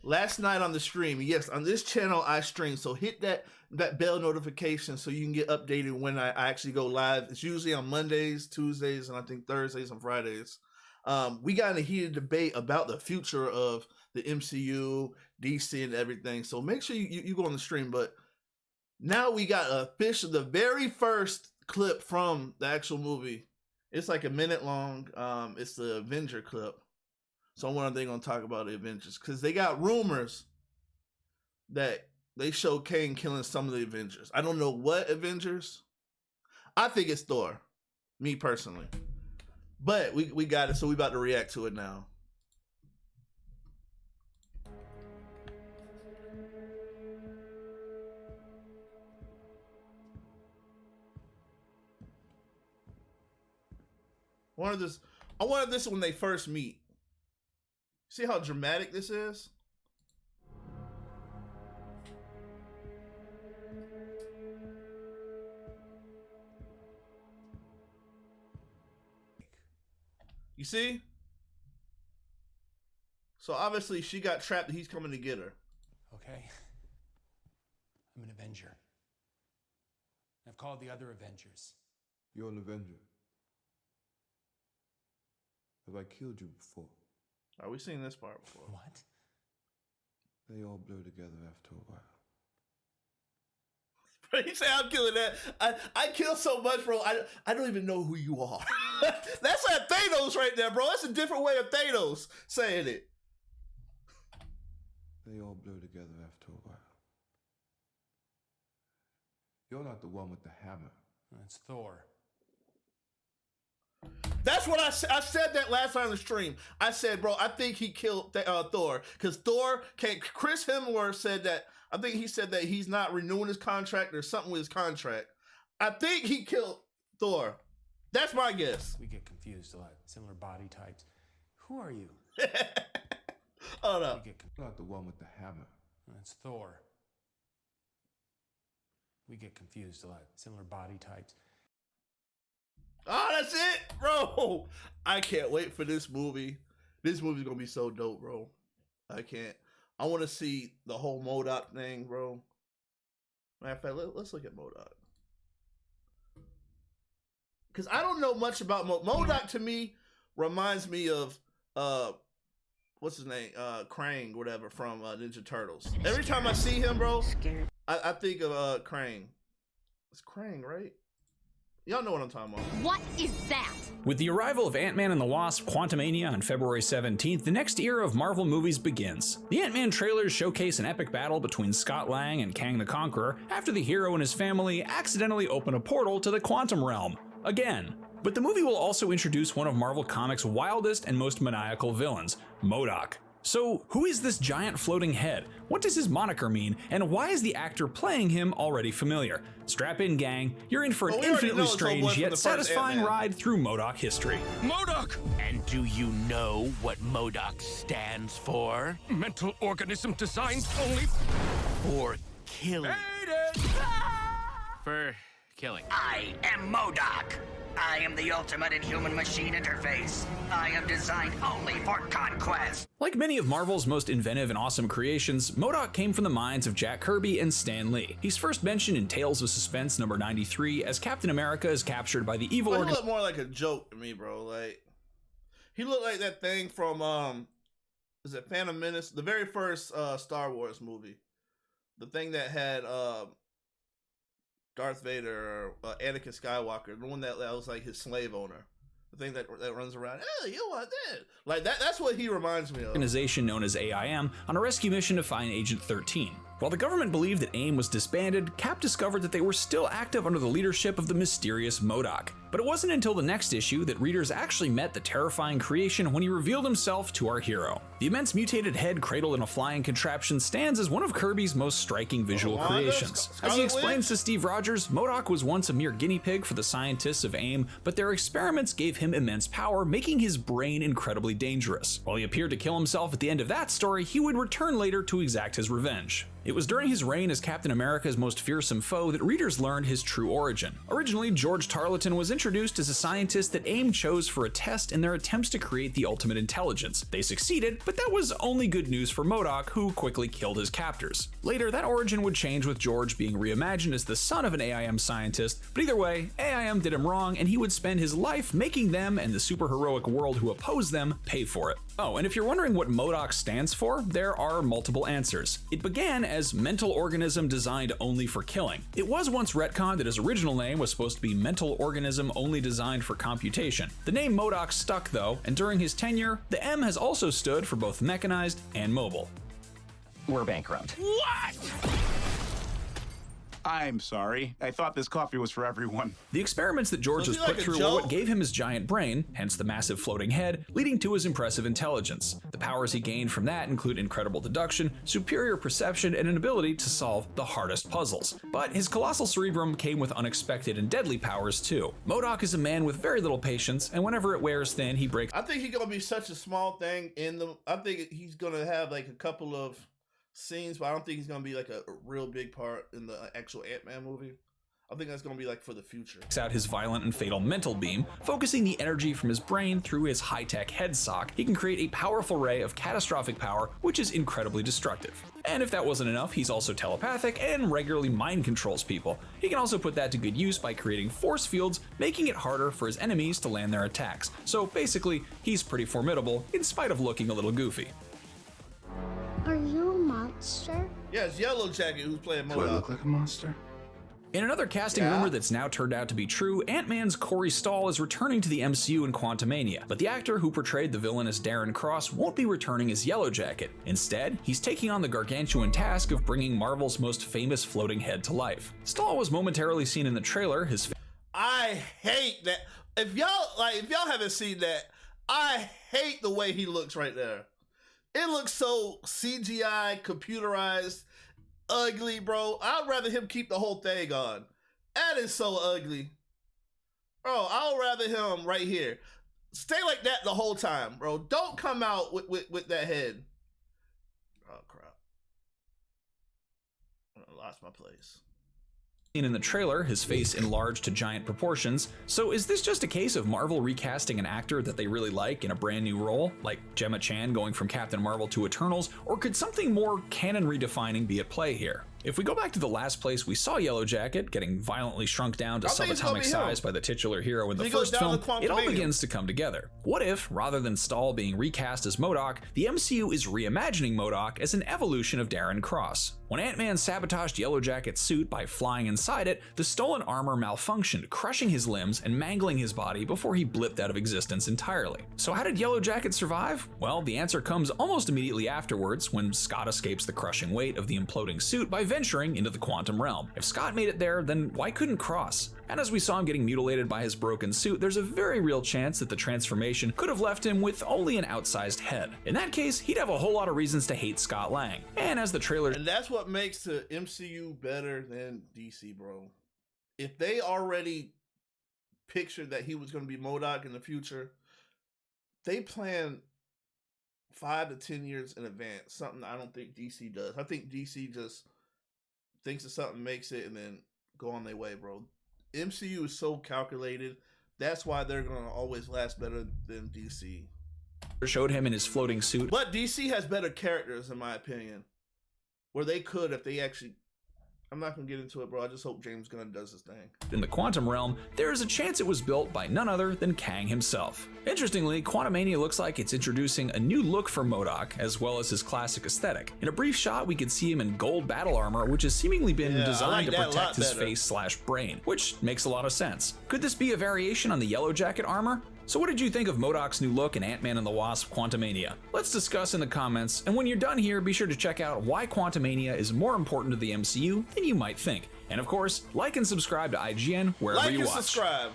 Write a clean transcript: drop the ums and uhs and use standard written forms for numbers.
last night on the stream. Yes, on this channel I stream. So hit that bell notification so you can get updated when I actually go live. It's usually on Mondays, Tuesdays, and I think Thursdays and Fridays. We got in a heated debate about the future of the MCU, DC, and everything. So make sure you go on the stream. But now we got the very first clip from the actual movie. It's like a minute long. It's the Avenger clip. So I wonder if they're going to talk about the Avengers. Because they got rumors that they show KANG killing some of the Avengers. I don't know what Avengers. I think it's Thor. Me personally. But we got it, so we about to react to it now. I wanted this when they first meet. See how dramatic this is? You see? So obviously she got trapped and he's coming to get her. Okay. I'm an Avenger. I've called the other Avengers. You're an Avenger. Have I killed you before? Are we seen this part before? What? They all blur together after a while. Bro, you say I'm killing that. I kill so much, bro. I don't even know who you are. That's like Thanos right there, bro. That's a different way of Thanos saying it. They all blur together after a while. You're not the one with the hammer. That's Thor. That's what I said that last time on the stream. I said, bro, I think he killed Thor. Because Thor can't. Chris Hemsworth said that. I think he said that he's not renewing his contract or something with his contract. I think he killed Thor. That's my guess. We get confused a lot. Similar body types. Who are you? Hold up. You're not the one with the hammer. That's Thor. We get confused a lot. Similar body types. Oh, that's it, bro. I can't wait for this movie. This movie's gonna be so dope, bro. I can't. I want to see the whole MODOK thing, bro. Matter of fact, let's look at MODOK. Because I don't know much about MODOK. To me, reminds me of what's his name, Krang, whatever, from Ninja Turtles. Every time I see him, bro, I think of Krang. It's Krang, right? Y'all know what I'm talking about. What is that? With the arrival of Ant-Man and the Wasp: Quantumania on February 17th, the next era of Marvel movies begins. The Ant-Man trailers showcase an epic battle between Scott Lang and Kang the Conqueror after the hero and his family accidentally open a portal to the quantum realm. Again. But the movie will also introduce one of Marvel Comics' wildest and most maniacal villains, MODOK. So, who is this giant floating head? What does his moniker mean? And why is the actor playing him already familiar? Strap in, gang. You're in for an infinitely strange yet satisfying ride through MODOK history. MODOK! And do you know what MODOK stands for? Mental organism designed only for killing. For killing. I am MODOK. I am the ultimate in-human machine interface. I am designed only for conquest. Like many of Marvel's most inventive and awesome creations, MODOK came from the minds of Jack Kirby and Stan Lee. He's first mentioned in Tales of Suspense number 93 as Captain America is captured by the evil He looked more like a joke to me, bro. Like, he looked like that thing from is it Phantom Menace? The very first Star Wars movie. The thing that had Darth Vader or Anakin Skywalker, the one that was like his slave owner, the thing that runs around. Oh, you want that? Like that's what he reminds me of. Organization known as AIM on a rescue mission to find Agent 13. While the government believed that AIM was disbanded, Cap discovered that they were still active under the leadership of the mysterious MODOK. But it wasn't until the next issue that readers actually met the terrifying creation when he revealed himself to our hero. The immense mutated head cradled in a flying contraption stands as one of Kirby's most striking visual creations. As he explains to Steve Rogers, MODOK was once a mere guinea pig for the scientists of AIM, but their experiments gave him immense power, making his brain incredibly dangerous. While he appeared to kill himself at the end of that story, he would return later to exact his revenge. It was during his reign as Captain America's most fearsome foe that readers learned his true origin. Originally, George Tarleton was introduced as a scientist that AIM chose for a test in their attempts to create the ultimate intelligence. They succeeded, but but that was only good news for MODOK, who quickly killed his captors. Later, that origin would change with George being reimagined as the son of an AIM scientist, but either way, AIM did him wrong and he would spend his life making them and the superheroic world who oppose them pay for it. Oh, and if you're wondering what MODOK stands for, there are multiple answers. It began as mental organism designed only for killing. It was once retconned that his original name was supposed to be mental organism only designed for computation. The name MODOK stuck though, and during his tenure, the M has also stood for both mechanized and mobile. We're bankrupt. What? I'm sorry. I thought this coffee was for everyone. The experiments that George was put through were what gave him his giant brain, hence the massive floating head, leading to his impressive intelligence. The powers he gained from that include incredible deduction, superior perception, and an ability to solve the hardest puzzles. But his colossal cerebrum came with unexpected and deadly powers too. MODOK is a man with very little patience, and whenever it wears thin, he breaks. I think he's gonna be such a small thing in the. I think he's gonna have like a couple of scenes, but I don't think he's gonna be like a real big part in the actual Ant-Man movie. I think that's gonna be like for the future. Out his violent and fatal mental beam, focusing the energy from his brain through his high-tech head sock, he can create a powerful ray of catastrophic power, which is incredibly destructive. And if that wasn't enough, he's also telepathic and regularly mind controls people. He can also put that to good use by creating force fields, making it harder for his enemies to land their attacks. So basically, he's pretty formidable, in spite of looking a little goofy. Are you a monster? Yeah, it's Yellow Jacket who's playing MODOK. Do I look like a monster? In another casting rumor that's now turned out to be true, Ant-Man's Corey Stoll is returning to the MCU in Quantumania, but the actor who portrayed the villainous Darren Cross won't be returning as Yellow Jacket. Instead, he's taking on the gargantuan task of bringing Marvel's most famous floating head to life. Stoll was momentarily seen in the trailer, I hate that. If y'all haven't seen that, I hate the way he looks right there. It looks so CGI, computerized, ugly, bro. I'd rather him keep the whole thing on. That is so ugly. Bro, I'd rather him right here. Stay like that the whole time, bro. Don't come out with that head. Oh, crap. I lost my place. in the trailer, his face enlarged to giant proportions. So is this just a case of Marvel recasting an actor that they really like in a brand new role, like Gemma Chan going from Captain Marvel to Eternals, or could something more canon redefining be at play here? If we go back to the last place we saw Yellow Jacket getting violently shrunk down to subatomic size by the titular hero in the first film, it all begins to come together. What if, rather than Stahl being recast as MODOK, the MCU is reimagining MODOK as an evolution of Darren Cross? When Ant-Man sabotaged Yellow Jacket's suit by flying inside it, the stolen armor malfunctioned, crushing his limbs and mangling his body before he blipped out of existence entirely. So how did Yellow Jacket survive? Well, the answer comes almost immediately afterwards, when Scott escapes the crushing weight of the imploding suit by venturing into the quantum realm. If Scott made it there, then why couldn't Cross? And as we saw him getting mutilated by his broken suit, there's a very real chance that the transformation could have left him with only an outsized head. In that case, he'd have a whole lot of reasons to hate Scott Lang. And as the trailer— And that's what makes the MCU better than DC, bro. If they already pictured that he was going to be MODOK in the future, they plan 5 to 10 years in advance, something I don't think DC does. I think DC just thinks of something, makes it, and then go on their way, bro. MCU is so calculated. That's why they're going to always last better than DC. Showed him in his floating suit. But DC has better characters, in my opinion, where they could, if they actually— I'm not going to get into it, bro. I just hope James Gunn does his thing. In the quantum realm, there is a chance it was built by none other than Kang himself. Interestingly, Quantumania looks like it's introducing a new look for MODOK, as well as his classic aesthetic. In a brief shot, we could see him in gold battle armor, which has seemingly been designed to protect his face/brain, which makes a lot of sense. Could this be a variation on the Yellow Jacket armor? So what did you think of MODOK's new look in Ant-Man and the Wasp: Quantumania? Let's discuss in the comments, and when you're done here, be sure to check out why Quantumania is more important to the MCU than you might think. And of course, like and subscribe to IGN wherever you watch. Like and subscribe.